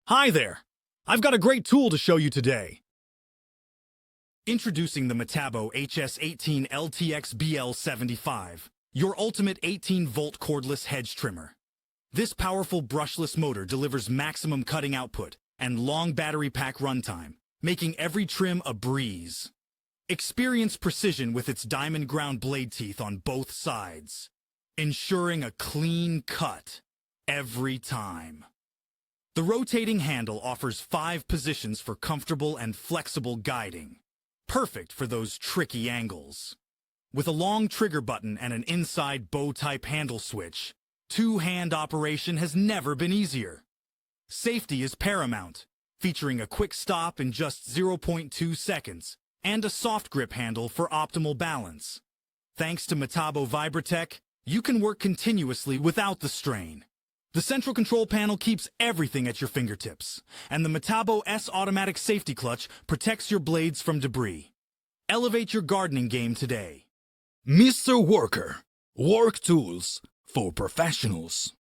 Hi there! I've got a great tool to show you today. Introducing the Metabo HS 18 LTX BL 75, your ultimate 18-volt cordless hedge trimmer. This powerful brushless motor delivers maximum cutting output and long battery pack runtime, making every trim a breeze. Experience precision with its diamond ground blade teeth on both sides, ensuring a clean cut every time. The rotating handle offers 5 positions for comfortable and flexible guiding, perfect for those tricky angles. With a long trigger button and an inside bow-type handle switch, two-hand operation has never been easier. Safety is paramount, featuring a quick stop in just 0.2 seconds and a soft grip handle for optimal balance. Thanks to Metabo Vibratech, you can work continuously without the strain. The central control panel keeps everything at your fingertips, and the Metabo S automatic safety clutch protects your blades from debris. Elevate your gardening game today. Mr. Worker, work tools for professionals.